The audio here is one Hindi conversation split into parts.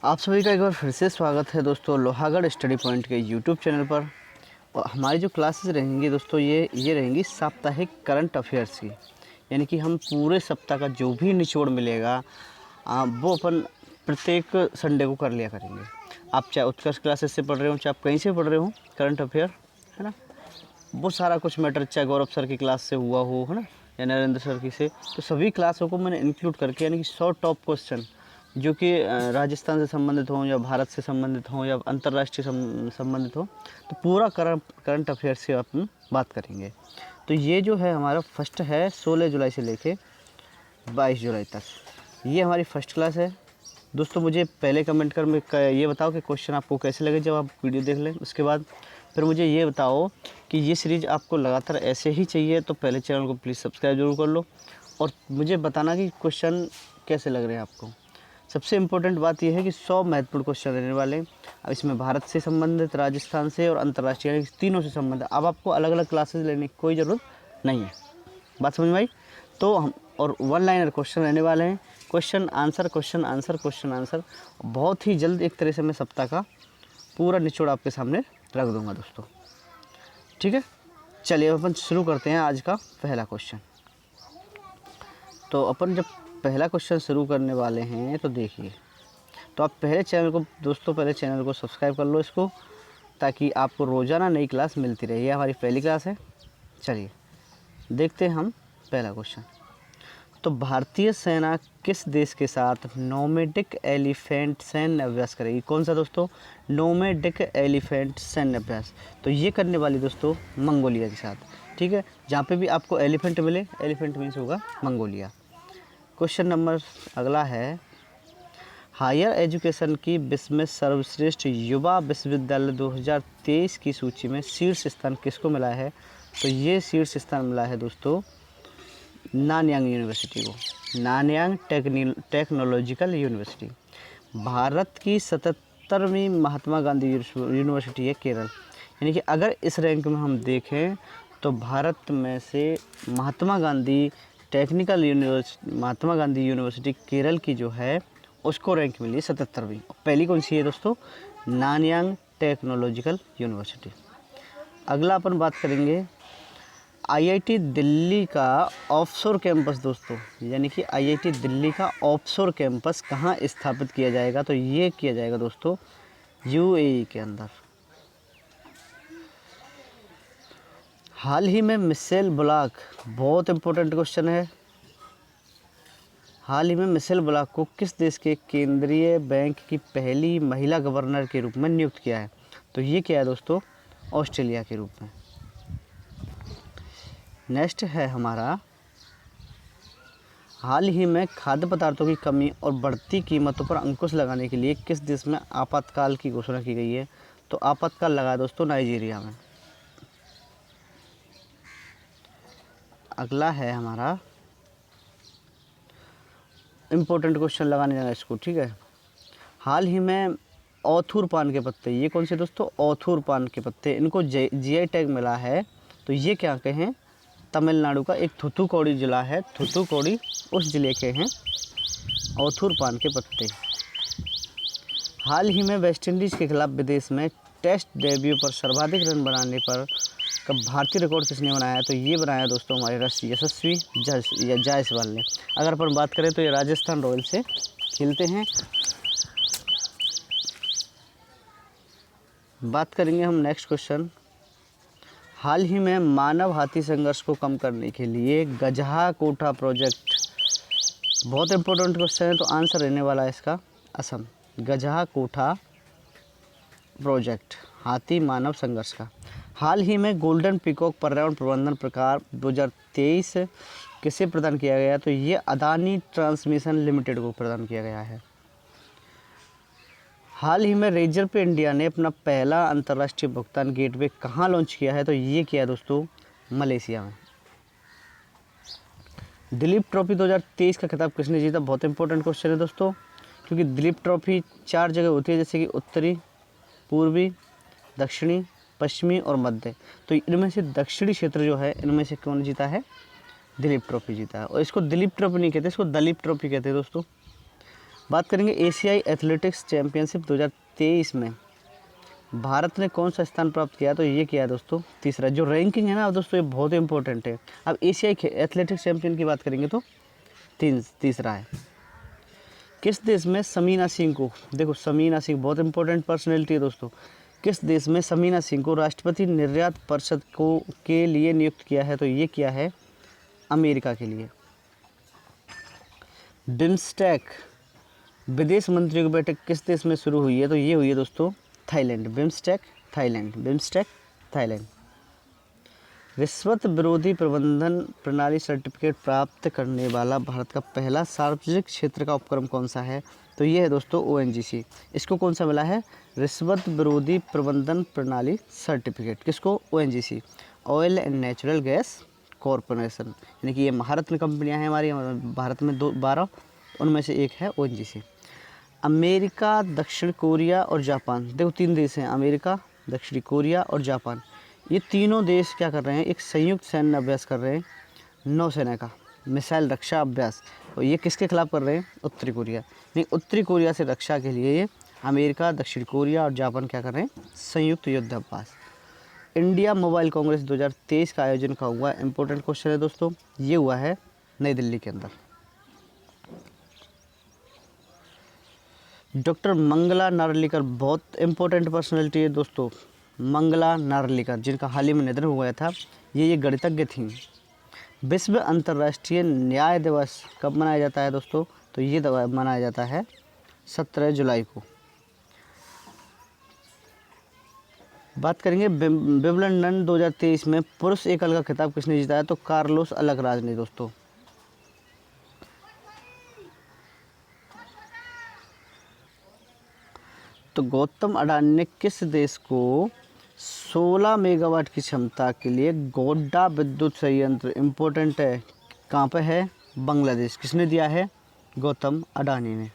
आप सभी का एक बार फिर से स्वागत है दोस्तों लोहागढ़ स्टडी पॉइंट के यूट्यूब चैनल पर। और हमारी जो क्लासेस रहेंगी दोस्तों ये रहेंगी साप्ताहिक करंट अफेयर्स की। यानी कि हम पूरे सप्ताह का जो भी निचोड़ मिलेगा वो अपन प्रत्येक संडे को कर लिया करेंगे। आप चाहे उत्कर्ष क्लासेस से पढ़ रहे हो, चाहे आप कहीं से पढ़ रहे हो, करंट अफेयर है ना, वो सारा कुछ मैटर चाहे गौरव सर की क्लास से हुआ हो, है ना, या नरेंद्र सर की से, तो सभी क्लासों को मैंने इंक्लूड करके यानी कि 100 टॉप क्वेश्चन जो कि राजस्थान से संबंधित हों या भारत से संबंधित हों या अंतर्राष्ट्रीय संबंधित हो, तो पूरा करंट अफेयर से अपन बात करेंगे। तो ये जो है हमारा फर्स्ट है 16 जुलाई से लेके 22 जुलाई तक, ये हमारी फर्स्ट क्लास है दोस्तों। मुझे पहले कमेंट कर में ये बताओ कि क्वेश्चन आपको कैसे लगे जब आप वीडियो देख लें। उसके बाद फिर मुझे ये बताओ कि ये सीरीज़ आपको लगातार ऐसे ही चाहिए, तो पहले चैनल को प्लीज़ सब्सक्राइब जरूर कर लो और मुझे बताना कि क्वेश्चन कैसे लग रहे हैं आपको। सबसे इम्पोर्टेंट बात यह है कि 100 महत्वपूर्ण क्वेश्चन रहने वाले हैं। अब इसमें भारत से संबंधित, राजस्थान से और अंतर्राष्ट्रीय, यानी तीनों से संबंधित। अब आपको अलग अलग क्लासेस लेने की कोई ज़रूरत नहीं है। बात समझ में आई? तो हम और वन लाइनर क्वेश्चन रहने वाले हैं, question answer question answer question answer. बहुत ही जल्द एक तरह से मैं सप्ताह का पूरा निचोड़ आपके सामने रख दूंगा दोस्तों, ठीक है। चलिए अपन शुरू करते हैं आज का पहला क्वेश्चन। तो अपन जब पहला क्वेश्चन शुरू करने वाले हैं तो देखिए, तो आप पहले चैनल को सब्सक्राइब कर लो इसको, ताकि आपको रोज़ाना नई क्लास मिलती रहे। ये हमारी पहली क्लास है। चलिए देखते हैं हम पहला क्वेश्चन। तो भारतीय सेना किस देश के साथ नोमैडिक एलिफेंट सैन्य अभ्यास करेगी? कौन सा दोस्तों? नोमैडिक एलिफेंट सैन्य अभ्यास। तो ये करने वाली दोस्तों मंगोलिया के साथ, ठीक है। जहाँ पे भी आपको एलिफेंट मिले, एलिफेंट मीन्स होगा मंगोलिया। क्वेश्चन नंबर अगला है, हायर एजुकेशन की विश्व में सर्वश्रेष्ठ युवा विश्वविद्यालय 2023 की सूची में शीर्ष स्थान किसको मिला है? तो ये शीर्ष स्थान मिला है दोस्तों नानयांग यूनिवर्सिटी को, नानयांग टेक्नोलॉजिकल यूनिवर्सिटी। भारत की 77वीं महात्मा गांधी यूनिवर्सिटी है केरल। यानी कि अगर इस रैंक में हम देखें तो भारत में से महात्मा गांधी यूनिवर्सिटी केरल की जो है उसको रैंक मिली 77वीं। पहली कौन सी है दोस्तों? Nanyang technological university. अगला अपन बात करेंगे आईआईटी दिल्ली का ऑफशोर कैंपस दोस्तों, यानी कि आईआईटी दिल्ली का ऑफशोर कैंपस कहाँ स्थापित किया जाएगा? तो ये किया जाएगा दोस्तों यूएई के अंदर। हाल ही में मिशेल ब्लाक, बहुत इंपॉर्टेंट क्वेश्चन है, हाल ही में मिशेल ब्लाक को किस देश के केंद्रीय बैंक की पहली महिला गवर्नर के रूप में नियुक्त किया है? तो ये क्या है दोस्तों? ऑस्ट्रेलिया के रूप में। नेक्स्ट है हमारा, हाल ही में खाद्य पदार्थों की कमी और बढ़ती कीमतों पर अंकुश लगाने के लिए किस देश में आपातकाल की घोषणा की गई है? तो आपातकाल लगा दोस्तों नाइजीरिया में। अगला है हमारा इम्पोर्टेंट क्वेश्चन लगाने जाना इसको, ठीक है। हाल ही में ओथूर पान के पत्ते, ये कौन से दोस्तों? ओथूर पान के पत्ते, इनको जीआई टैग मिला है। तो ये क्या के हैं? तमिलनाडु का एक थूथुकुडी जिला है, थूथुकुडी उस जिले के हैं ओथूर पान के पत्ते। हाल ही में वेस्टइंडीज़ के खिलाफ विदेश में टेस्ट डेब्यू पर सर्वाधिक रन बनाने पर का भारतीय रिकॉर्ड किसने बनाया? तो ये बनाया दोस्तों हमारे यशस्वी जायसवाल ने। अगर अपन बात करें तो ये राजस्थान रॉयल्स से खेलते हैं। बात करेंगे हम नेक्स्ट क्वेश्चन, हाल ही में मानव हाथी संघर्ष को कम करने के लिए गजहा कोटा प्रोजेक्ट, बहुत इंपॉर्टेंट क्वेश्चन है, तो आंसर रहने वाला है इसका असम। गजहा कोटा प्रोजेक्ट हाथी मानव संघर्ष का। हाल ही में गोल्डन पीकॉक पर्यावरण प्रबंधन पुरस्कार 2023 किसे प्रदान किया गया? तो ये अदानी ट्रांसमिशन लिमिटेड को प्रदान किया गया है। हाल ही में रेजर पे इंडिया ने अपना पहला अंतर्राष्ट्रीय भुगतान गेटवे कहाँ लॉन्च किया है? तो ये किया है दोस्तों मलेशिया में। दिलीप ट्रॉफी 2023 का खिताब किसने जीता? बहुत इंपॉर्टेंट क्वेश्चन है दोस्तों, क्योंकि दिलीप ट्रॉफी 4 जगह होती है, जैसे कि उत्तरी, पूर्वी, दक्षिणी, पश्चिमी और मध्य। तो इनमें से दक्षिणी क्षेत्र जो है, इनमें से कौन जीता है? दिलीप ट्रॉफी जीता है। और इसको दिलीप ट्रॉफी नहीं कहते, इसको दलीप ट्रॉफी कहते हैं दोस्तों। बात करेंगे एशियाई एथलेटिक्स चैम्पियनशिप 2023 में भारत ने कौन सा स्थान प्राप्त किया, तो ये किया है दोस्तों तीसरा। जो रैंकिंग है ना दोस्तों ये बहुत इंपॉर्टेंट है। अब एशियाई एथलेटिक्स चैंपियन की बात करेंगे तो तीसरा है। किस देश में समीना सिंह को, देखो समीना सिंह बहुत इंपॉर्टेंट पर्सनैलिटी है दोस्तों, किस देश में समीना सिंह को राष्ट्रपति निर्यात परिषद को के लिए नियुक्त किया है, तो ये किया है अमेरिका के लिए। बिम्स्टेक विदेश मंत्रियों की बैठक किस देश में शुरू हुई है, तो ये हुई है दोस्तों थाईलैंड। BIMSTEC Thailand. रिश्वत विरोधी प्रबंधन प्रणाली सर्टिफिकेट प्राप्त करने वाला भारत का पहला सार्वजनिक क्षेत्र का उपक्रम कौन सा है, तो ये है दोस्तों ONGC। इसको कौन सा मिला है, रिश्वत विरोधी प्रबंधन प्रणाली सर्टिफिकेट। किसको, ONGC, oil and natural gas corporation, यानी कि ये भारत में कंपनियां हैं हमारी, भारत में 12, उनमें से एक है ONGC। अमेरिका, दक्षिण कोरिया और जापान, देखो 3 देश हैं, अमेरिका, दक्षिण कोरिया और जापान। ये तीनों देश क्या कर रहे हैं, एक संयुक्त सैन्य अभ्यास कर रहे हैं, नौसेना का मिसाइल रक्षा अभ्यास। और ये किसके खिलाफ कर रहे हैं, उत्तरी कोरिया। नहीं, उत्तरी कोरिया से रक्षा के लिए ये अमेरिका, दक्षिण कोरिया और जापान क्या कर रहे हैं, संयुक्त युद्ध अभ्यास। इंडिया मोबाइल कांग्रेस 2023 का आयोजन कहाँ हुआ, इंपॉर्टेंट क्वेश्चन है दोस्तों, ये हुआ है नई दिल्ली के अंदर। डॉक्टर मंगला नार्लिकर बहुत इंपॉर्टेंट पर्सनैलिटी है दोस्तों, मंगला नार्लिकर, जिनका हाल ही में निधन हो गया था, ये गणितज्ञ थी। विश्व अंतर्राष्ट्रीय न्याय दिवस कब मनाया जाता है दोस्तों, तो ये मनाया जाता है 17 जुलाई को। बात करेंगे विंबलडन 2023 में पुरुष एकल का खिताब किसने जीता है, तो कार्लोस अल्कराज ने दोस्तों। तो गौतम अडानी ने किस देश को 16 मेगावाट की क्षमता के लिए गोड्डा विद्युत संयंत्र, इम्पोर्टेंट है, कहाँ पे है, बांग्लादेश, किसने दिया है, गौतम अडानी ने।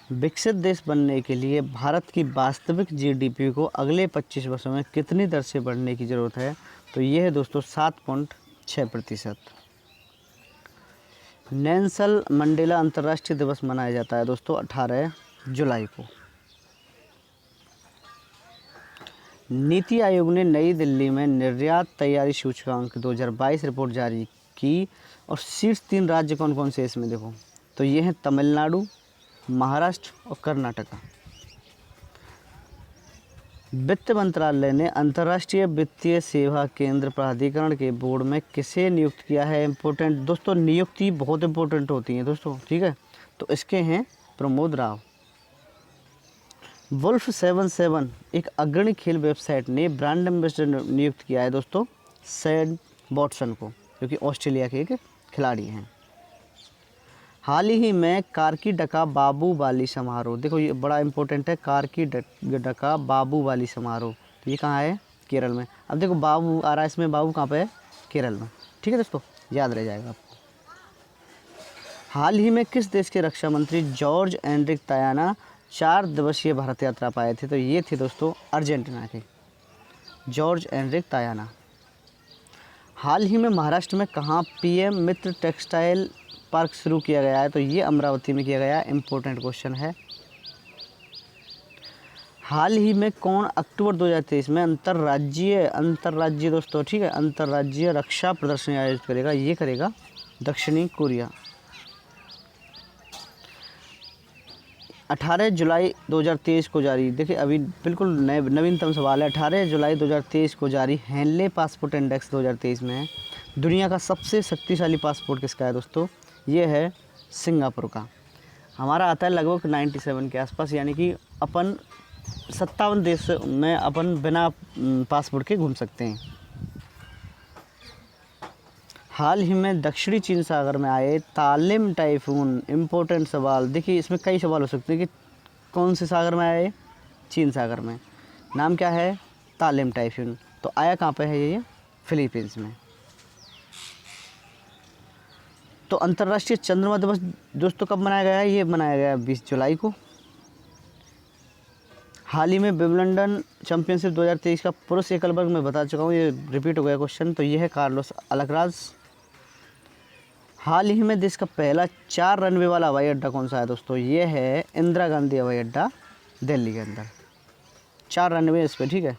विकसित देश बनने के लिए भारत की वास्तविक GDP को अगले 25 वर्षों में कितनी दर से बढ़ने की ज़रूरत है, तो ये है दोस्तों 7.6%। नेल्सन मंडेला अंतर्राष्ट्रीय दिवस मनाया जाता है दोस्तों 18 जुलाई को। नीति आयोग ने नई दिल्ली में निर्यात तैयारी सूचकांक 2022 रिपोर्ट जारी की, और शीर्ष 3 राज्य कौन कौन से इसमें देखो, तो ये हैं तमिलनाडु, महाराष्ट्र और कर्नाटका। वित्त मंत्रालय ने अंतर्राष्ट्रीय वित्तीय सेवा केंद्र प्राधिकरण के बोर्ड में किसे नियुक्त किया है, इम्पोर्टेंट दोस्तों, नियुक्ति बहुत इंपॉर्टेंट होती है दोस्तों, ठीक है, तो इसके हैं प्रमोद राव। वुल्फ 77 एक अग्रणी खेल वेबसाइट ने ब्रांड एम्बेसडर नियुक्त किया है दोस्तों सैम वॉटसन को, जो कि ऑस्ट्रेलिया के एक खिलाड़ी हैं। हाल ही में कारकी डका बाबू वाली समारोह, देखो ये बड़ा इंपॉर्टेंट है, कारकी डका बाबू वाली समारोह, तो ये कहाँ है, केरल में। अब देखो बाबू आ रहा है इसमें, बाबू कहाँ पे है, केरल में, ठीक है दोस्तों, याद रह जाएगा आपको। हाल ही में किस देश के रक्षा मंत्री जॉर्ज एनरिक तायाना 4 दिवसीय भारत यात्रा पर आए थे, तो ये थे दोस्तों अर्जेंटीना के जॉर्ज एनरिक तायाना। हाल ही में महाराष्ट्र में कहाँ PM मित्र टेक्सटाइल पार्क शुरू किया गया है, तो ये अमरावती में किया गया है, इंपॉर्टेंट क्वेश्चन है। हाल ही में कौन अक्टूबर 2023 में अंतर्राज्यीय दोस्तों, ठीक है, अंतर्राज्यीय रक्षा प्रदर्शनी आयोजित करेगा, ये करेगा दक्षिणी कोरिया। 18 जुलाई 2023 को जारी, देखिए अभी बिल्कुल नवीनतम सवाल है, 18 जुलाई 2023 को जारी हेनले पासपोर्ट इंडेक्स 2023 में दुनिया का सबसे शक्तिशाली पासपोर्ट किसका है दोस्तों, ये है सिंगापुर का। हमारा आता है लगभग 97 के आसपास, यानी कि अपन 57 देश में अपन बिना पासपोर्ट के घूम सकते हैं। हाल ही में दक्षिणी चीन सागर में आए तालिम टाइफून, इम्पोर्टेंट सवाल, देखिए इसमें कई सवाल हो सकते हैं कि कौन से सागर में आए, चीन सागर में, नाम क्या है, तालिम टाइफून, तो आया कहाँ पे है ये, फिलीपींस में। तो अंतर्राष्ट्रीय चंद्रमा दिवस दोस्तों कब मनाया गया है, ये मनाया गया 20 जुलाई को। हाल ही में विंबलडन चैंपियनशिप 2023 का पुरुष एकल वर्ग में बता चुका हूँ, ये रिपीट हो गया क्वेश्चन, तो ये है कार्लोस अल्कराज। हाल ही में देश का पहला 4 रनवे वाला हवाई अड्डा कौन सा है दोस्तों? ये है इंदिरा गांधी हवाई अड्डा, दिल्ली के अंदर। 4 रनवे इस पर, ठीक है।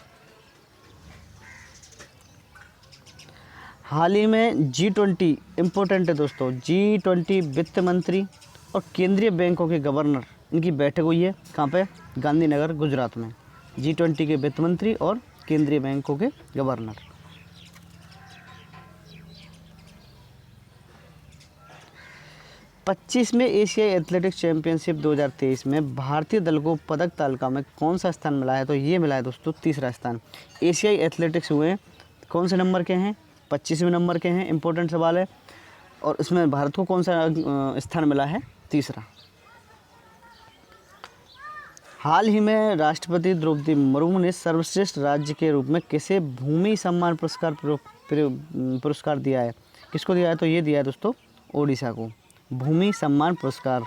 हाल ही में G20 इम्पोर्टेंट है दोस्तों, G20 वित्त मंत्री और केंद्रीय बैंकों के गवर्नर, इनकी बैठक हुई है कहाँ पे? गांधीनगर, गुजरात में। G20 के वित्त मंत्री और केंद्रीय बैंकों के गवर्नर। 25वें एशियाई एथलेटिक्स चैंपियनशिप 2023 में भारतीय दल को पदक तालिका में कौन सा स्थान मिला है? तो ये मिला है दोस्तों तीसरा स्थान। एशियाई एथलेटिक्स हुए कौन से नंबर के हैं? 25वें नंबर के हैं, इंपॉर्टेंट सवाल है। और इसमें भारत को कौन सा स्थान मिला है? तीसरा। हाल ही में राष्ट्रपति द्रौपदी मुर्मू ने सर्वश्रेष्ठ राज्य के रूप में किसे भूमि सम्मान पुरस्कार दिया है? किसको दिया है? तो ये दिया है दोस्तों ओडिशा को, भूमि सम्मान पुरस्कार।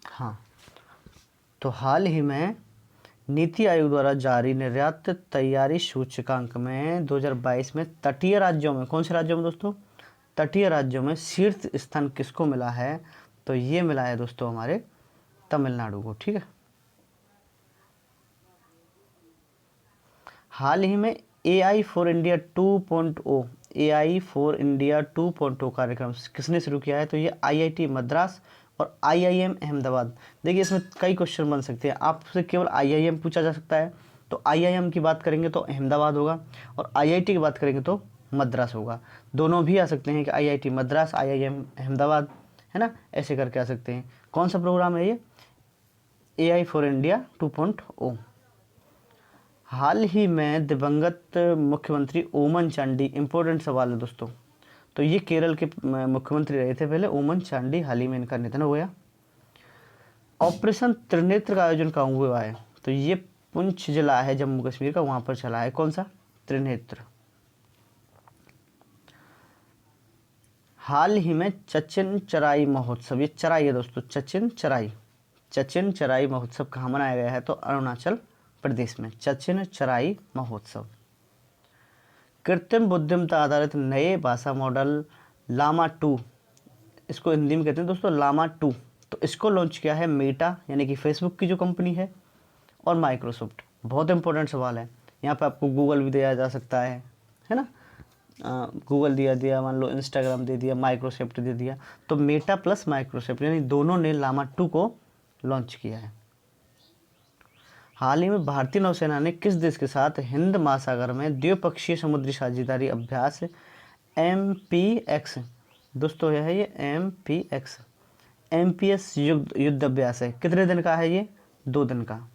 हाँ, तो हाल ही में नीति आयोग द्वारा जारी निर्यात तैयारी सूचकांक में 2022 में तटीय राज्यों में, कौन से राज्यों में दोस्तों? तटीय राज्यों में शीर्ष स्थान किसको मिला है? तो ये मिला है दोस्तों हमारे तमिलनाडु को, ठीक है। हाल ही में AI for India 2.0 AI for India 2.0 कार्यक्रम किसने शुरू किया है? तो ये IIT मद्रास और IIM अहमदाबाद। देखिए इसमें कई क्वेश्चन बन सकते हैं, आपसे केवल IIM पूछा जा सकता है, तो IIM की बात करेंगे तो अहमदाबाद होगा, और IIT की बात करेंगे तो मद्रास होगा। दोनों भी आ सकते हैं कि IIT मद्रास, IIM अहमदाबाद, है ना, ऐसे करके आ सकते हैं। कौन सा प्रोग्राम है ये? AI for India 2.0। हाल ही में दिवंगत मुख्यमंत्री ओमन चांडी, इंपॉर्टेंट सवाल है दोस्तों, तो ये केरल के मुख्यमंत्री रहे थे पहले, ओमन चांडी, हाल ही में इनका निधन हो गया। ऑपरेशन त्रिनेत्र का आयोजन कहाँ हुआ है? तो ये पुंछ जिला है जम्मू कश्मीर का, वहाँ पर चला है। कौन सा? त्रिनेत्र। हाल ही में चचिन चराई महोत्सव, ये चराई है दोस्तों, चचिन चराई महोत्सव कहाँ मनाया गया है? तो अरुणाचल प्रदेश में, चचिन चराई महोत्सव। कृत्रिम बुद्धिमत्ता आधारित नए भाषा मॉडल लामा 2, इसको हिंदी में कहते हैं दोस्तों लामा 2, तो इसको लॉन्च किया है मेटा, यानी कि फेसबुक की जो कंपनी है, और माइक्रोसॉफ्ट। बहुत इंपॉर्टेंट सवाल है, यहाँ पे आपको गूगल भी दिया जा सकता है ना, गूगल दिया, मान लो इंस्टाग्राम दे दिया, माइक्रोसॉफ्ट दे दिया, तो मेटा प्लस माइक्रोसॉफ्ट यानी दोनों ने लामा 2 को लॉन्च किया है। हाल ही में भारतीय नौसेना ने किस देश के साथ हिंद महासागर में द्विपक्षीय समुद्री साझेदारी अभ्यास MPX, दोस्तों यह है ये MPS युद्ध अभ्यास है, कितने दिन का है ये? 2 दिन का।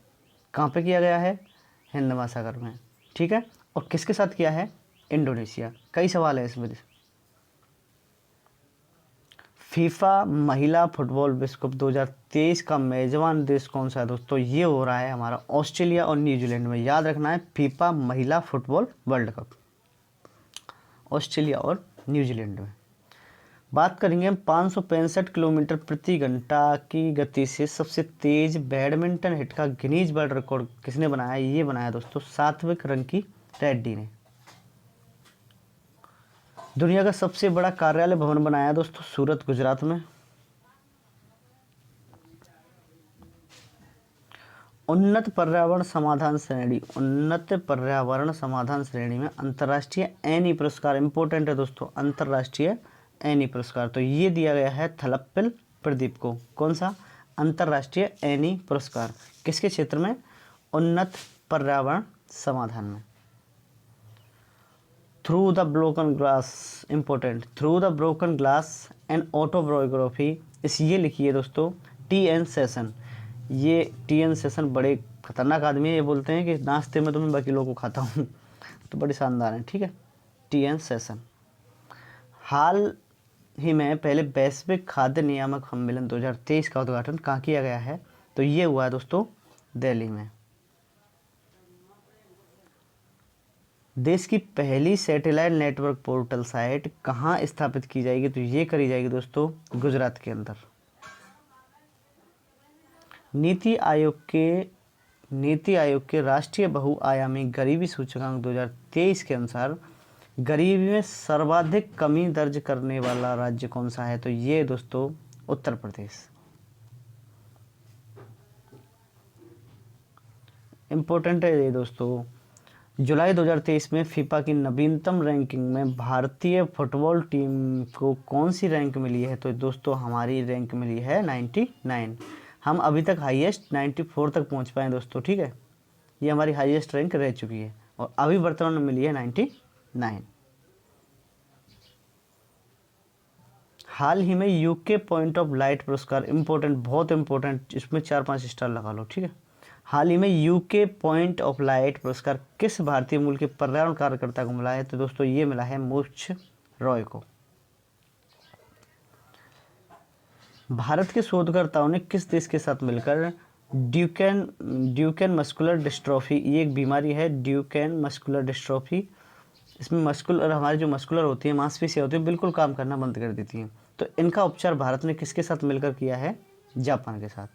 कहाँ पे किया गया है? हिंद महासागर में, ठीक है। और किसके साथ किया है? इंडोनेशिया। कई सवाल है इसमें। फीफा महिला फुटबॉल विश्व कप 2023 का मेजबान देश कौन सा है दोस्तों? ये हो रहा है हमारा ऑस्ट्रेलिया और न्यूजीलैंड में। याद रखना है, फीफा महिला फुटबॉल वर्ल्ड कप ऑस्ट्रेलिया और न्यूजीलैंड में। बात करेंगे हम 565 किलोमीटर प्रति घंटा की गति से सबसे तेज बैडमिंटन हिट का गिनीज वर्ल्ड रिकॉर्ड किसने बनाया? ये बनाया दोस्तों सात्विक रंकी रेड्डी ने। दुनिया का सबसे बड़ा कार्यालय भवन बनाया दोस्तों सूरत, गुजरात में। उन्नत पर्यावरण समाधान श्रेणी में अंतर्राष्ट्रीय एनी पुरस्कार, इंपॉर्टेंट है दोस्तों, अंतर्राष्ट्रीय एनी पुरस्कार, तो ये दिया गया है थलप्पिल प्रदीप को। कौन सा? अंतर्राष्ट्रीय एनी पुरस्कार, किसके क्षेत्र में? उन्नत पर्यावरण समाधान में। Through the broken glass, important, through the broken glass and autobiography, इस ये लिखी है दोस्तों TN सेशन। ये TN सेशन बड़े खतरनाक आदमी है, ये बोलते हैं कि नाश्ते में तो मैं वकीलों को खाता हूँ, तो बड़े शानदार हैं, ठीक है। TN session. हाल ही में पहले वैश्विक खाद्य नियामक सम्मेलन 2023 का उद्घाटन कहाँ किया गया है? तो ये हुआ है दोस्तों दिल्ली में। देश की पहली सैटेलाइट नेटवर्क पोर्टल साइट कहाँ स्थापित की जाएगी? तो ये करी जाएगी दोस्तों गुजरात के अंदर। नीति आयोग के नीति आयोग के राष्ट्रीय बहुआयामी गरीबी सूचकांक 2023 के अनुसार गरीबी में सर्वाधिक कमी दर्ज करने वाला राज्य कौन सा है? तो ये दोस्तों उत्तर प्रदेश। इम्पोर्टेंट है ये दोस्तों। जुलाई 2023 में फीफा की नवीनतम रैंकिंग में भारतीय फुटबॉल टीम को कौन सी रैंक मिली है? तो दोस्तों हमारी रैंक मिली है 99। हम अभी तक हाईएस्ट 94 तक पहुंच पाए दोस्तों, ठीक है। ये हमारी हाईएस्ट रैंक रह चुकी है और अभी वर्तमान में मिली है 99। हाल ही में यूके पॉइंट ऑफ लाइट पुरस्कार, इम्पोर्टेंट, बहुत इम्पोर्टेंट, इसमें 4-5 स्टार लगा लो, ठीक है। हाल ही में यूके पॉइंट ऑफ लाइट पुरस्कार किस भारतीय मूल के पर्यावरण कार्यकर्ता को मिला है? तो दोस्तों ये मिला है मोक्ष रॉय को। भारत के शोधकर्ताओं ने किस देश के साथ मिलकर ड्यूकेन मस्कुलर डिस्ट्रॉफी, ये एक बीमारी है ड्यूकेन मस्कुलर डिस्ट्रॉफी, इसमें मस्कुलर, हमारी जो मस्कुलर होती है, मांसपेशियाँ होती है, बिल्कुल काम करना बंद कर देती हैं। तो इनका उपचार भारत ने किसके साथ मिलकर किया है? जापान के साथ।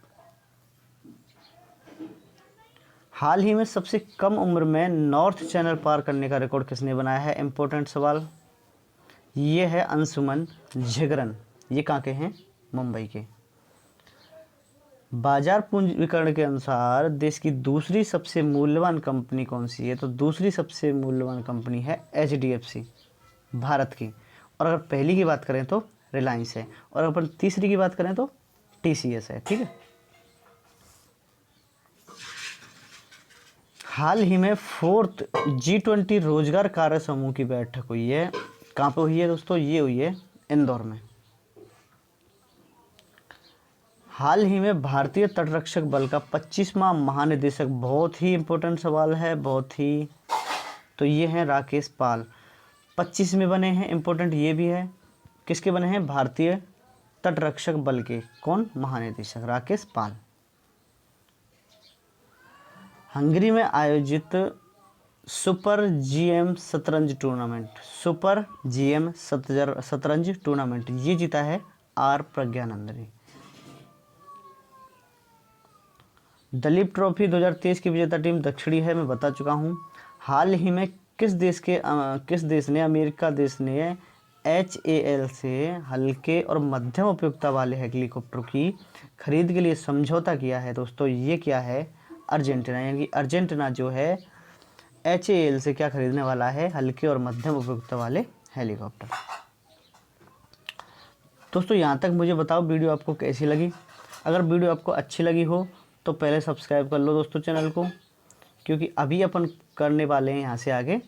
हाल ही में सबसे कम उम्र में नॉर्थ चैनल पार करने का रिकॉर्ड किसने बनाया है? इम्पोर्टेंट सवाल। ये है अंशुमन झिगरन। ये कहाँ के हैं? मुंबई के। बाजार पूंजीकरण के अनुसार देश की दूसरी सबसे मूल्यवान कंपनी कौन सी है? तो दूसरी सबसे मूल्यवान कंपनी है HDFC भारत की। और अगर पहली की बात करें तो रिलायंस है, और अगर तीसरी की बात करें तो TCS है, ठीक है। हाल ही में 4th G20 रोजगार कार्य समूह की बैठक हुई है। कहाँ पे हुई है दोस्तों? ये हुई है इंदौर में। हाल ही में भारतीय तटरक्षक बल का 25वां महानिदेशक, बहुत ही इम्पोर्टेंट सवाल है, बहुत ही, तो ये हैं राकेश पाल। 25 में बने हैं, इम्पोर्टेंट ये भी है। किसके बने हैं? भारतीय तटरक्षक बल के। कौन? महानिदेशक राकेश पाल। हंगरी में आयोजित सुपर GM शतरंज टूर्नामेंट, सुपर GM शतरंज टूर्नामेंट, ये जीता है R प्रज्ञानंद ने। दलीप ट्रॉफी 2023 की विजेता टीम दक्षिणी है, मैं बता चुका हूँ। हाल ही में किस देश ने, अमेरिका देश ने HAL से हल्के और मध्यम उपयोगिता वाले हेलीकॉप्टर की खरीद के लिए समझौता किया है दोस्तों। ये क्या है? अर्जेंटीना। यानी कि अर्जेंटीना जो है HAL से क्या खरीदने वाला है? हल्के और मध्यम उपयोगिता वाले हेलीकॉप्टर। दोस्तों यहाँ तक मुझे बताओ वीडियो आपको कैसी लगी। अगर वीडियो आपको अच्छी लगी हो तो पहले सब्सक्राइब कर लो दोस्तों चैनल को, क्योंकि अभी अपन करने वाले हैं यहाँ से आगे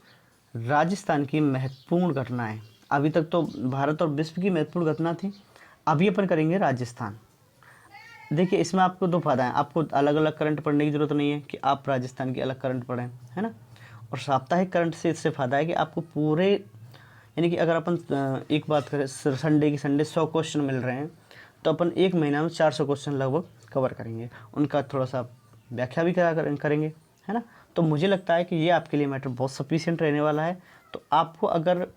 राजस्थान की महत्वपूर्ण घटनाएं। अभी तक तो भारत और विश्व की महत्वपूर्ण घटना थी, अभी अपन करेंगे राजस्थान। देखिए इसमें आपको दो फायदा है, आपको अलग अलग करंट पढ़ने की ज़रूरत नहीं है कि आप राजस्थान की अलग करंट पढ़ें, है ना। और साप्ताहिक करंट से इससे फ़ायदा है कि आपको पूरे, यानी कि अगर अपन एक बात करें, संडे की संडे 100 क्वेश्चन मिल रहे हैं, तो अपन एक महीना में 400 क्वेश्चन लगभग कवर करेंगे, उनका थोड़ा सा व्याख्या भी करेंगे, है ना। तो मुझे लगता है कि ये आपके लिए मैटर बहुत सफिशिएंट रहने वाला है। तो आपको अगर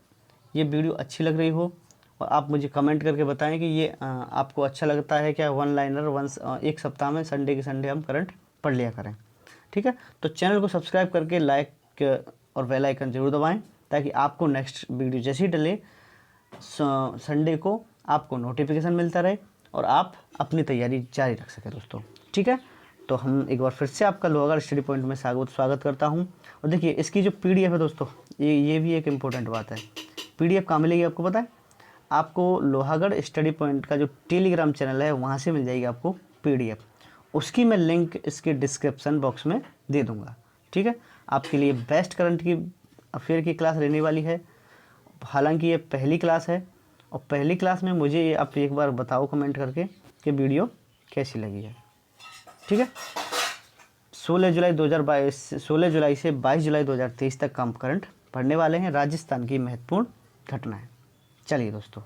ये वीडियो अच्छी लग रही हो और आप मुझे कमेंट करके बताएं कि ये आपको अच्छा लगता है क्या, वन लाइनर एक सप्ताह में संडे के संडे हम करंट पढ़ लिया करें, ठीक है। तो चैनल को सब्सक्राइब करके लाइक और बेल आइकन जरूर दबाएं, ताकि आपको नेक्स्ट वीडियो जैसे ही डले संडे को आपको नोटिफिकेशन मिलता रहे और आप अपनी तैयारी जारी रख सकें दोस्तों, ठीक है। तो हम एक बार फिर से आपका लोहागढ़ स्टडी पॉइंट में स्वागत करता हूं। और देखिए इसकी जो PDF है दोस्तों, ये भी एक इम्पोर्टेंट बात है। PDF कहाँ मिलेगी आपको पता है? आपको लोहागढ़ स्टडी पॉइंट का जो टेलीग्राम चैनल है वहाँ से मिल जाएगी आपको PDF। उसकी मैं लिंक इसके डिस्क्रिप्शन बॉक्स में दे दूँगा, ठीक है। आपके लिए बेस्ट करंट की अफेयर की क्लास रहने वाली है। हालांकि ये पहली क्लास है, और पहली क्लास में मुझे ये आप एक बार बताओ कमेंट करके कि वीडियो कैसी लगी है, ठीक है। 16 जुलाई से 22 जुलाई 2023 तक का हम करंट पढ़ने वाले हैं, राजस्थान की महत्वपूर्ण घटनाएं। चलिए दोस्तों,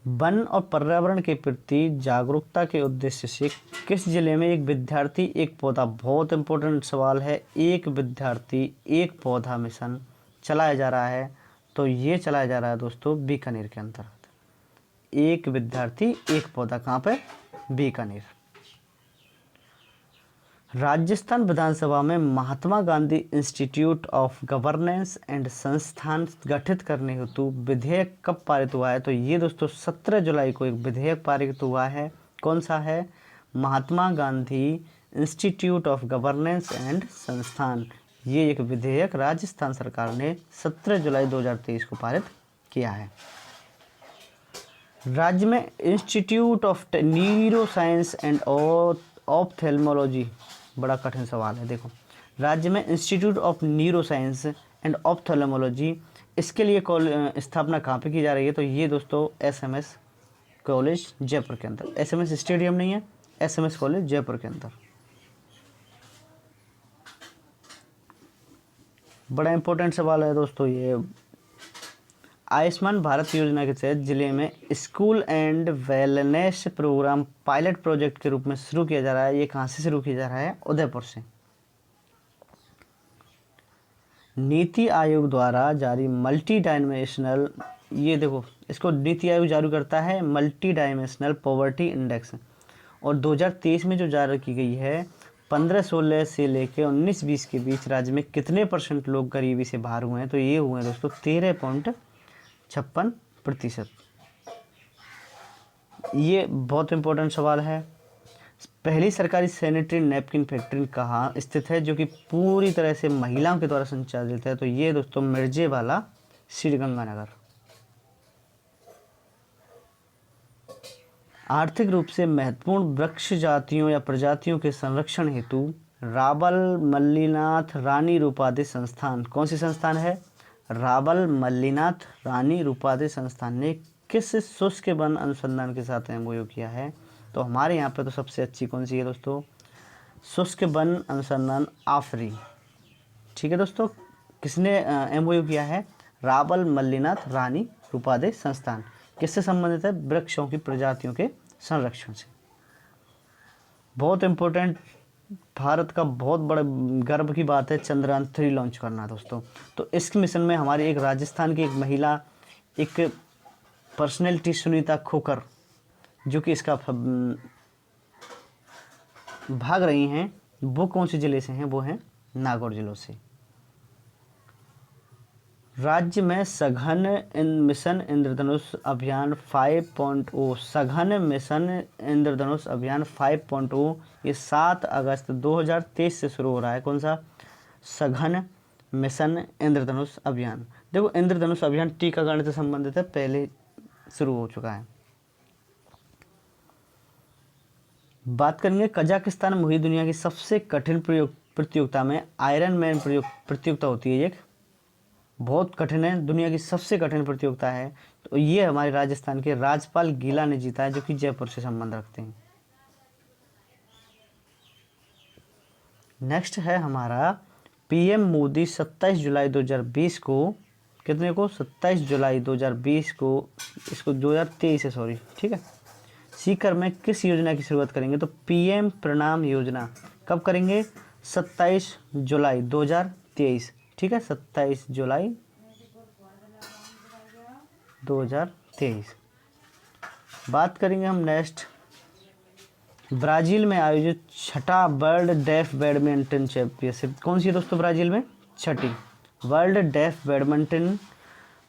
वन और पर्यावरण के प्रति जागरूकता के उद्देश्य से किस जिले में एक विद्यार्थी एक पौधा, बहुत इंपॉर्टेंट सवाल है, एक विद्यार्थी एक पौधा मिशन चलाया जा रहा है? तो ये चलाया जा रहा है दोस्तों बीकानेर के अंतर्गत। एक विद्यार्थी एक पौधा, कहाँ पे? बीकानेर। राजस्थान विधानसभा में Mahatma Gandhi institute of governance and संस्थान गठित करने हेतु विधेयक कब पारित हुआ है? तो ये दोस्तों 17 जुलाई को एक विधेयक पारित हुआ है। कौन सा है? Mahatma Gandhi institute of governance and संस्थान। ये एक विधेयक राजस्थान सरकार ने 17 जुलाई 2023 को पारित किया है। राज्य में institute of neuro science and ophthalmology, बड़ा कठिन सवाल है देखो। राज्य में institute of neuro science and ophthalmology, इसके लिए स्थापना कहाँ पे की जा रही है? तो ये दोस्तों SMS कॉलेज जयपुर के अंदर। SMS स्टेडियम नहीं है, SMS कॉलेज जयपुर के अंदर। बड़ा इंपॉर्टेंट सवाल है दोस्तों ये। आयुष्मान भारत योजना के तहत जिले में school and wellness program pilot project के रूप में शुरू किया जा रहा है। ये कहाँ से शुरू किया जा रहा है? उदयपुर से। नीति आयोग द्वारा जारी मल्टी डायमेंशनल, ये देखो इसको नीति आयोग जारी करता है, मल्टी डायमेंशनल पॉवर्टी इंडेक्स, और 2023 में जो जारी की गई है 15-16 से लेकर 19-20 के बीच राज्य में कितने % लोग गरीबी से बाहर हुए हैं? तो ये हुए हैं दोस्तों 13.56%। ये बहुत इंपॉर्टेंट सवाल है। पहली सरकारी सैनिटरी नैपकिन फैक्ट्री कहाँ स्थित है जो कि पूरी तरह से महिलाओं के द्वारा संचालित है? तो ये दोस्तों मिर्जेवाला, श्रीगंगानगर। आर्थिक रूप से महत्वपूर्ण वृक्ष जातियों या प्रजातियों के संरक्षण हेतु रावल मल्लीनाथ रानी रूपादे संस्थान, कौन सी संस्थान है? रावल मल्लीनाथ रानी रूपादे संस्थान ने किस शुष्क वन अनुसंधान के साथ MOU किया है? तो हमारे यहाँ पे तो सबसे अच्छी कौन सी है दोस्तों? शुष्क वन अनुसंधान आफरी। ठीक है दोस्तों, किसने MOU किया है? रावल मल्लीनाथ रानी रूपादे संस्थान। किससे संबंधित है? वृक्षों की प्रजातियों के संरक्षण से। बहुत इम्पोर्टेंट, भारत का बहुत बड़ा गर्व की बात है चंद्रयान 3 लॉन्च करना दोस्तों। तो इस मिशन में हमारी एक राजस्थान की एक महिला, एक पर्सनैलिटी सुनीता खोकर, जो कि इसका भाग रही हैं, वो कौन से ज़िले से हैं? वो हैं नागौर जिलों से। राज्य में सघन मिशन इंद्रधनुष अभियान 5.0, सघन मिशन इंद्रधनुष अभियान 5.0 ये 7 अगस्त 2023 से शुरू हो रहा है। कौन सा? सघन मिशन इंद्रधनुष अभियान। देखो इंद्रधनुष अभियान टीकाकरण से संबंधित है, पहले शुरू हो चुका है। बात करेंगे कजाकिस्तान में हुई दुनिया की सबसे कठिन प्रतियोगिता में आयरन मैन प्रतियोगिता होती है। एक बहुत कठिन है, दुनिया की सबसे कठिन प्रतियोगिता है। तो ये हमारे राजस्थान के राजपाल गीला ने जीता है, जो कि जयपुर से संबंध रखते हैं। नेक्स्ट है हमारा PM मोदी 27 जुलाई 2020 को, कितने को? 27 जुलाई 2020 को, इसको 2023 है सॉरी, ठीक है। सीकर में किस योजना की शुरुआत करेंगे? तो PM प्रणाम योजना कब करेंगे? 27 जुलाई 2023, ठीक है, 27 जुलाई 2023। बात करेंगे हम नेक्स्ट, ब्राज़ील में आयोजित छठा वर्ल्ड डेफ बैडमिंटन चैंपियनशिप, कौन सी है दोस्तों? ब्राज़ील में छठी वर्ल्ड डेफ बैडमिंटन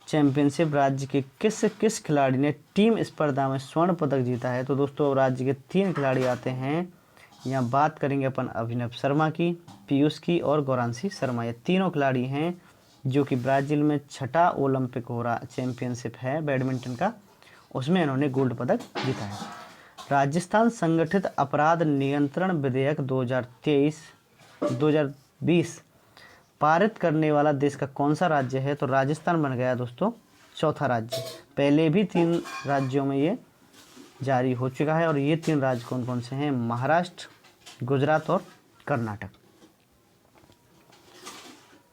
चैंपियनशिप राज्य के किस खिलाड़ी ने टीम स्पर्धा में स्वर्ण पदक जीता है? तो दोस्तों राज्य के 3 खिलाड़ी आते हैं। यहाँ बात करेंगे अपन अभिनव शर्मा की, पीयूष की और गौरांशी शर्मा। ये तीनों खिलाड़ी हैं जो कि ब्राज़ील में छठा ओलंपिक हो रहा चैंपियनशिप है बैडमिंटन का, उसमें इन्होंने गोल्ड पदक जीता है। राजस्थान संगठित अपराध नियंत्रण विधेयक 2023-2020 पारित करने वाला देश का कौन सा राज्य है? तो राजस्थान बन गया दोस्तों चौथा राज्य। पहले भी 3 राज्यों में ये जारी हो चुका है, और ये 3 राज्य कौन कौन से हैं? महाराष्ट्र, गुजरात और कर्नाटक।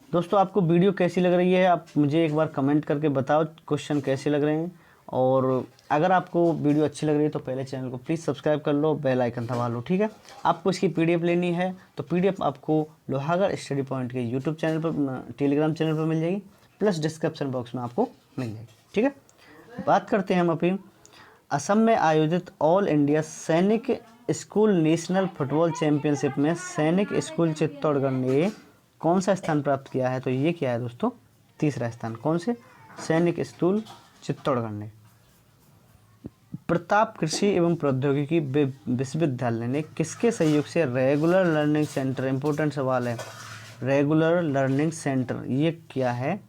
दोस्तों आपको वीडियो कैसी लग रही है? आप मुझे एक बार कमेंट करके बताओ क्वेश्चन कैसे लग रहे हैं। और अगर आपको वीडियो अच्छी लग रही है तो पहले चैनल को प्लीज़ सब्सक्राइब कर लो, बेल आइकन दबा लो, ठीक है। आपको इसकी PDF लेनी है तो PDF आपको लोहागढ़ स्टडी पॉइंट के यूट्यूब चैनल पर, टेलीग्राम चैनल पर मिल जाएगी, प्लस डिस्क्रिप्शन बॉक्स में आपको मिल जाएगी, ठीक है। बात करते हैं हम अभी असम में आयोजित ऑल इंडिया सैनिक स्कूल नेशनल फुटबॉल चैंपियनशिप में सैनिक स्कूल चित्तौड़गढ़ ने कौन सा स्थान प्राप्त किया है? तो ये क्या है दोस्तों? तीसरा स्थान। कौन से? सैनिक स्कूल चित्तौड़गढ़ ने। प्रताप कृषि एवं प्रौद्योगिकी विश्वविद्यालय ने किसके सहयोग से रेगुलर लर्निंग सेंटर, इंपॉर्टेंट सवाल है, रेगुलर लर्निंग सेंटर ये क्या है?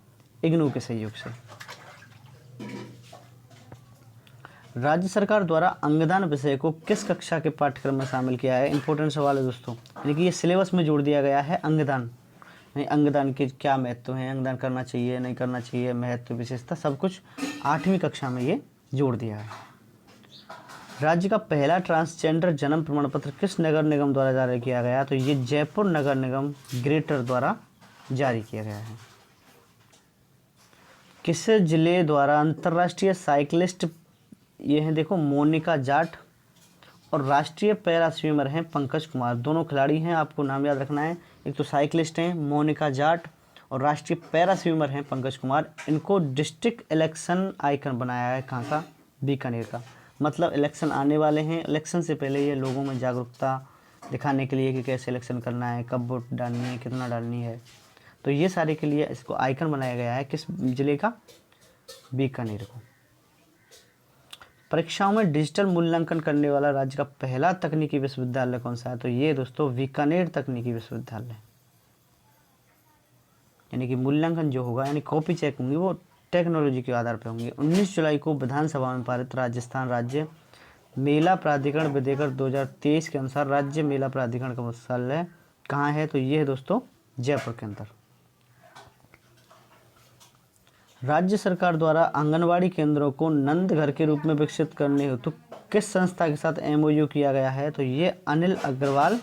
इग्नू के सहयोग से। राज्य सरकार द्वारा अंगदान विषय को किस कक्षा के पाठ्यक्रम में शामिल किया है? इंपॉर्टेंट सवाल है दोस्तों, यानी कि ये सिलेबस में जोड़ दिया गया है अंगदान। नहीं, अंगदान के क्या महत्व है, अंगदान करना चाहिए नहीं करना चाहिए, महत्व विशेषता सब कुछ 8वीं कक्षा में ये जोड़ दिया है। राज्य का पहला ट्रांसजेंडर जन्म प्रमाण पत्र किस नगर निगम द्वारा जारी किया गया? तो ये जयपुर नगर निगम ग्रेटर द्वारा जारी किया गया है। किस जिले द्वारा अंतर्राष्ट्रीय साइकिलिस्ट, ये हैं देखो मोनिका जाट, और राष्ट्रीय पैरा स्विमर हैं पंकज कुमार। दोनों खिलाड़ी हैं, आपको नाम याद रखना है। एक तो साइकिलिस्ट हैं मोनिका जाट और राष्ट्रीय पैरा स्विमर हैं पंकज कुमार। इनको डिस्ट्रिक्ट इलेक्शन आइकन बनाया है। कहाँ का? बीकानेर का। मतलब इलेक्शन आने वाले हैं, इलेक्शन से पहले ये लोगों में जागरूकता दिखाने के लिए कि कैसे इलेक्शन करना है, कब वोट डालनी है, कितना डालनी है, तो ये सारे के लिए इसको आइकन बनाया गया है। किस जिले का? बीकानेर को। परीक्षाओं में डिजिटल मूल्यांकन करने वाला राज्य का पहला तकनीकी विश्वविद्यालय कौन सा है? तो ये दोस्तों बीकानेर तकनीकी विश्वविद्यालय। यानी कि मूल्यांकन जो होगा, यानी कॉपी चेक होंगी, वो टेक्नोलॉजी के आधार पर होंगी। 19 जुलाई को विधानसभा में पारित राजस्थान राज्य मेला प्राधिकरण विधेयक 2023 के अनुसार राज्य मेला प्राधिकरण का मुख्यालय कहाँ है? तो ये है दोस्तों जयपुर के अंदर। राज्य सरकार द्वारा आंगनवाड़ी केंद्रों को नंद घर के रूप में विकसित करने हेतु किस संस्था के साथ MOU किया गया है? तो ये अनिल अग्रवाल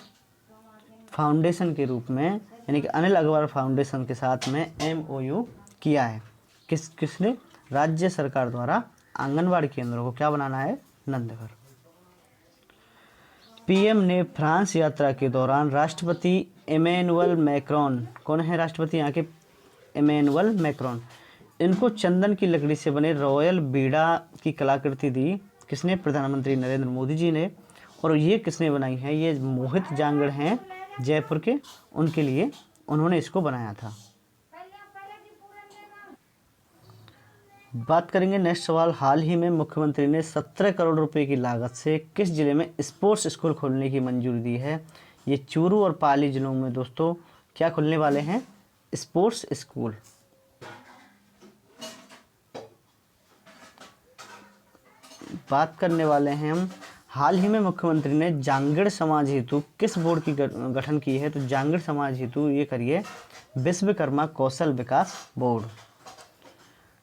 फाउंडेशन के रूप में, यानी कि अनिल अग्रवाल फाउंडेशन के साथ में MOU किया है। किसने? राज्य सरकार द्वारा आंगनवाड़ी केंद्रों को क्या बनाना है? नंद घर। PM ने फ्रांस यात्रा के दौरान राष्ट्रपति इमैनुअल मैक्रोन, कौन है राष्ट्रपति यहाँ के? इमैनुअल मैक्रोन, इनको चंदन की लकड़ी से बने रॉयल बीड़ा की कलाकृति दी। किसने? प्रधानमंत्री नरेंद्र मोदी जी ने। और ये किसने बनाई है? ये मोहित जांगड़ हैं जयपुर के, उनके लिए उन्होंने इसको बनाया था। बात करेंगे नेक्स्ट सवाल। हाल ही में मुख्यमंत्री ने 17 करोड़ रुपए की लागत से किस जिले में स्पोर्ट्स स्कूल खोलने की मंजूरी दी है? ये चूरू और पाली जिलों में दोस्तों क्या खुलने वाले हैं? Sports school. बात करने वाले हैं हम, हाल ही में मुख्यमंत्री ने जांगड़ समाज हेतु किस बोर्ड की गठन की है? तो जांगड़ समाज हेतु ये करिए विश्वकर्मा कौशल विकास बोर्ड।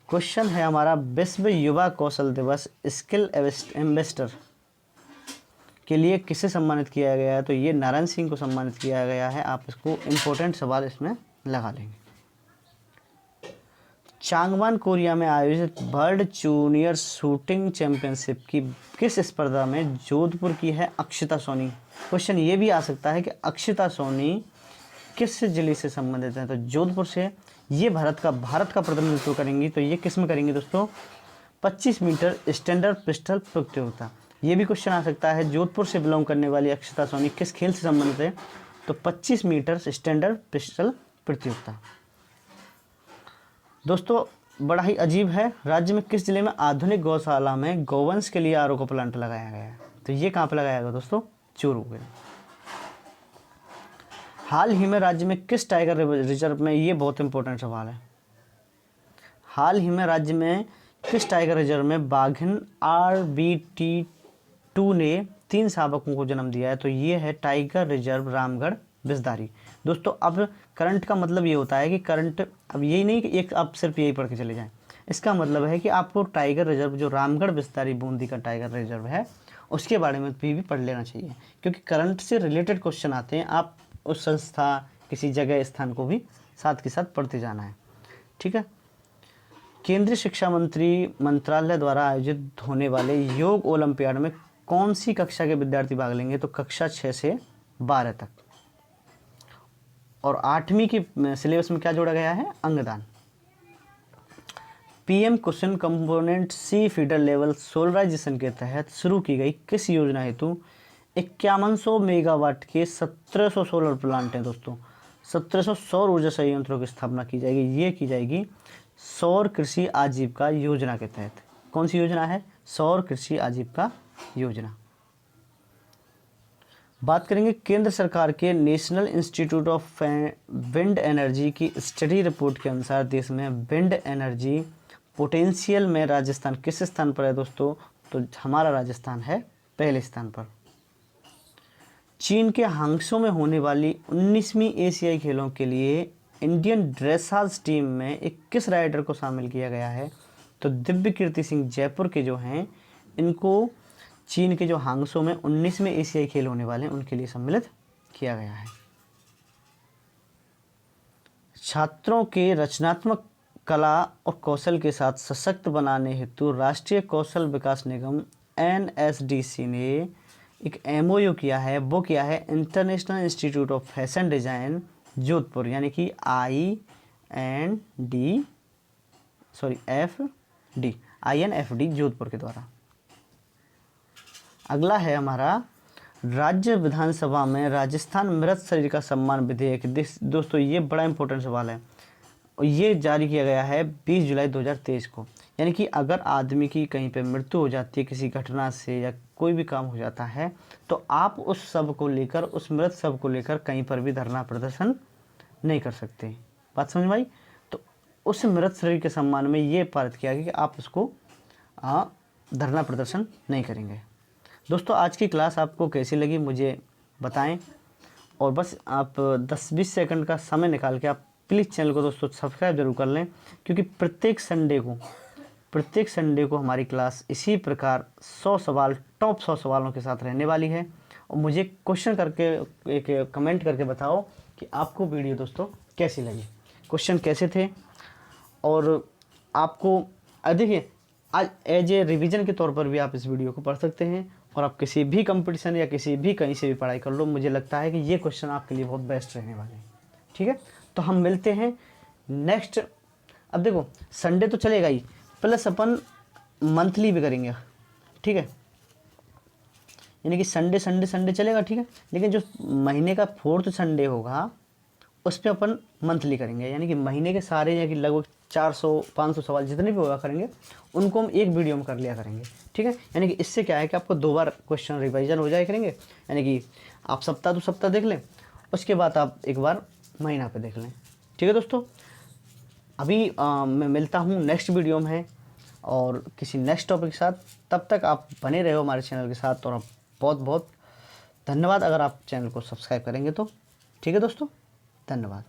क्वेश्चन है हमारा, विश्व युवा कौशल दिवस स्किल एम्बेसडर के लिए किसे सम्मानित किया गया है? तो ये नारायण सिंह को सम्मानित किया गया है। आप इसको इम्पोर्टेंट सवाल इसमें लगा लेंगे। चांगवान कोरिया में आयोजित वर्ल्ड जूनियर शूटिंग चैंपियनशिप की किस स्पर्धा में जोधपुर की है अक्षिता सोनी? क्वेश्चन ये भी आ सकता है कि अक्षिता सोनी किस जिले से संबंधित है? तो जोधपुर से। ये भारत का प्रतिनिधित्व करेंगी। तो ये किस में करेंगी दोस्तों? 25 मीटर स्टैंडर्ड पिस्टल प्रतियोगिता। ये भी क्वेश्चन आ सकता है, जोधपुर से बिलोंग करने वाली अक्षिता सोनी किस खेल से संबंधित है? तो 25 मीटर स्टैंडर्ड पिस्टल प्रतियोगिता। दोस्तों बड़ा ही अजीब है, राज्य में किस जिले में आधुनिक गौशाला में गौवंश के लिए RO का प्लांट लगाया गया है? तो ये कहाँ पे लगाया गया दोस्तों? चूरू में। हाल ही में राज्य में किस टाइगर रिजर्व में, ये बहुत इंपॉर्टेंट सवाल है, हाल ही में राज्य में किस टाइगर रिजर्व में बाघिन RBT2 ने 3 शावकों को जन्म दिया है? तो ये है टाइगर रिजर्व रामगढ़ बिस्दारी। दोस्तों अब करंट का मतलब ये होता है कि करंट, अब यही नहीं कि एक आप सिर्फ यही पढ़ के चले जाएं, इसका मतलब है कि आपको टाइगर रिजर्व जो रामगढ़ बिस्दारी बूंदी का टाइगर रिजर्व है उसके बारे में भी पढ़ लेना चाहिए, क्योंकि करंट से रिलेटेड क्वेश्चन आते हैं। आप उस संस्था, किसी जगह, स्थान को भी साथ के साथ पढ़ते जाना है, ठीक है। केंद्रीय शिक्षा मंत्रालय द्वारा आयोजित होने वाले योग ओलंपियाड में कौन सी कक्षा के विद्यार्थी भाग लेंगे? तो कक्षा 6 से 12 तक। और 8वीं की सिलेबस में क्या जोड़ा गया है? अंगदान। PM Kusum component C feeder level solarisation के तहत शुरू की गई किस योजना हेतु 5100 मेगावाट के 1700 सोलर प्लांट हैं दोस्तों, 1700 सौर ऊर्जा संयंत्रों की स्थापना की जाएगी। ये की जाएगी सौर कृषि आजीविका योजना के तहत। कौन सी योजना है? सौर कृषि आजीविका योजना। बात करेंगे केंद्र सरकार के national institute of wind energy की स्टडी रिपोर्ट के अनुसार देश में विंड एनर्जी पोटेंशियल में राजस्थान किस स्थान पर है दोस्तों? तो हमारा राजस्थान है पहले स्थान पर। चीन के हांगझो में होने वाली 19वीं एशियाई खेलों के लिए इंडियन ड्रेसाज टीम में एक किस राइडर को शामिल किया गया है? तो दिव्य कीर्ति सिंह जयपुर के जो हैं, इनको चीन के जो हांगझो में 19वें एशियाई खेल होने वाले हैं उनके लिए सम्मिलित किया गया है। छात्रों के रचनात्मक कला और कौशल के साथ सशक्त बनाने हेतु राष्ट्रीय कौशल विकास निगम NSDC ने एक MOU किया है। वो क्या है? International institute of fashion design Jodhpur, यानी कि INFD जोधपुर के द्वारा। अगला है हमारा राज्य विधानसभा में राजस्थान मृत शरीर का सम्मान विधेयक। दोस्तों ये बड़ा इंपॉर्टेंट सवाल है और ये जारी किया गया है 20 जुलाई 2023 को। यानी कि अगर आदमी की कहीं पे मृत्यु हो जाती है किसी घटना से या कोई भी काम हो जाता है तो आप उस शव को लेकर, उस मृत शव को लेकर कहीं पर भी धरना प्रदर्शन नहीं कर सकते। बात समझ में आई? तो उस मृत शरीर के सम्मान में ये पारित किया गया कि आप उसको धरना प्रदर्शन नहीं करेंगे। दोस्तों आज की क्लास आपको कैसी लगी मुझे बताएं और बस आप 10-20 सेकंड का समय निकाल के आप प्लीज़ चैनल को दोस्तों सब्सक्राइब जरूर कर लें, क्योंकि प्रत्येक संडे को हमारी क्लास इसी प्रकार 100 सवाल, टॉप 100 सवालों के साथ रहने वाली है। और मुझे क्वेश्चन करके एक कमेंट करके बताओ कि आपको वीडियो दोस्तों कैसी लगी, क्वेश्चन कैसे थे। और आपको देखिए आज एज ए रिवीजन के तौर पर भी आप इस वीडियो को पढ़ सकते हैं और आप किसी भी कंपटीशन या किसी भी कहीं से भी पढ़ाई कर लो। मुझे लगता है कि ये क्वेश्चन आपके लिए बहुत बेस्ट रहने वाले हैं। ठीक है, तो हम मिलते हैं नेक्स्ट। अब देखो संडे तो चलेगा ही, प्लस अपन मंथली भी करेंगे। ठीक है, यानी कि संडे चलेगा। ठीक है, लेकिन जो महीने का 4th संडे होगा उस पर अपन मंथली करेंगे, यानी कि महीने के सारे या कि लगभग 400-500 सवाल जितने भी होगा करेंगे उनको हम एक वीडियो में कर लिया करेंगे। ठीक है, यानी कि इससे क्या है कि आपको 2 बार क्वेश्चन रिवाइजन हो जाए करेंगे, यानी कि आप सप्ताह देख लें, उसके बाद आप एक बार महीना पे देख लें। ठीक है दोस्तों, अभी मैं मिलता हूँ नेक्स्ट वीडियो में और किसी नेक्स्ट टॉपिक के साथ। तब तक आप बने रहो हमारे चैनल के साथ और बहुत बहुत धन्यवाद अगर आप चैनल को सब्सक्राइब करेंगे तो। ठीक है दोस्तों, धन्यवाद।